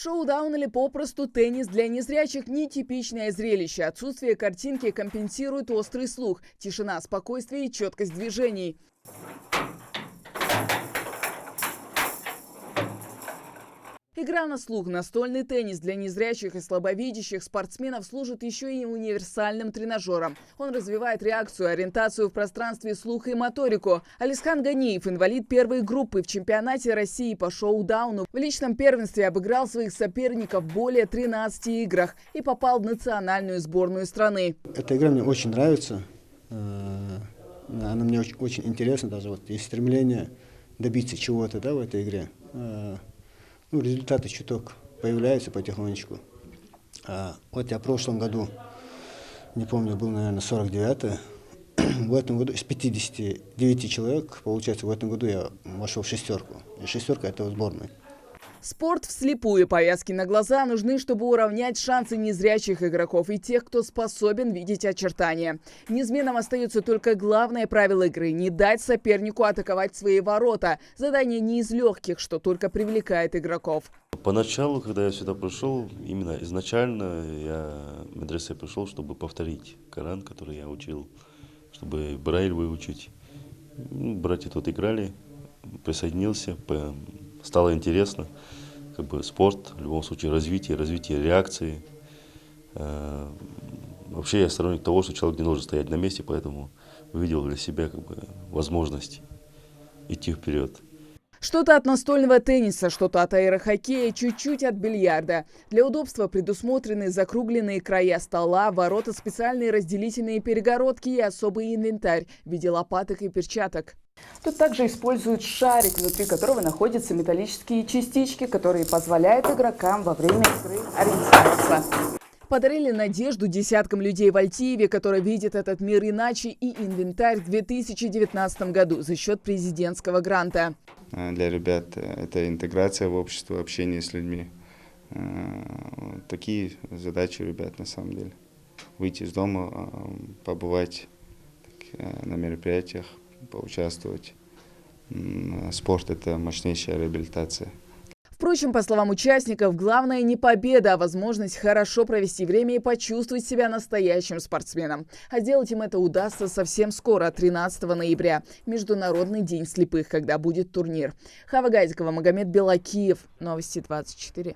Шоу-даун или попросту теннис для незрячих – нетипичное зрелище. Отсутствие картинки компенсирует острый слух, тишина, спокойствие и четкость движений. Игра на слух, настольный теннис для незрячих и слабовидящих спортсменов служит еще и универсальным тренажером. Он развивает реакцию, ориентацию в пространстве, слух и моторику. Алисхан Ганиев, инвалид первой группы, в чемпионате России по шоу-дауну в личном первенстве обыграл своих соперников в более 13 играх и попал в национальную сборную страны. Эта игра мне очень нравится. Она мне очень интересна, даже вот есть стремление добиться чего-то, да, в этой игре. Результаты чуток появляются потихонечку. Вот я в прошлом году, не помню, был, наверное, 49-й. В этом году из 59 человек, получается, в этом году я вошел в шестерку. И шестерка – это в сборной. Спорт вслепую. Повязки на глаза нужны, чтобы уравнять шансы незрячих игроков и тех, кто способен видеть очертания. Неизменным остается только главное правило игры – не дать сопернику атаковать свои ворота. Задание не из легких, что только привлекает игроков. Поначалу, когда я сюда пришел, именно изначально я в медресе пришел, чтобы повторить Коран, который я учил, чтобы Брайль выучить. Братья тут играли, присоединился, стало интересно. Спорт, в любом случае, развитие реакции. Вообще я сторонник того, что человек не должен стоять на месте, поэтому увидел для себя возможность идти вперед. Что-то от настольного тенниса, что-то от аэрохоккея, чуть-чуть от бильярда. Для удобства предусмотрены закругленные края стола, ворота, специальные разделительные перегородки и особый инвентарь в виде лопаток и перчаток. Тут также используют шарик, внутри которого находятся металлические частички, которые позволяют игрокам во время игры ориентироваться. Подарили надежду десяткам людей в Альтиеве, которые видят этот мир иначе, и инвентарь в 2019 году за счет президентского гранта. Для ребят это интеграция в общество, общение с людьми. Такие задачи у ребят на самом деле. Выйти из дома, побывать на мероприятиях, поучаствовать. Спорт – это мощнейшая реабилитация. Впрочем, по словам участников, главное не победа, а возможность хорошо провести время и почувствовать себя настоящим спортсменом. А сделать им это удастся совсем скоро, 13 ноября, Международный день слепых, когда будет турнир. Хава Газикова, Магомед Белакиев, Новости 24.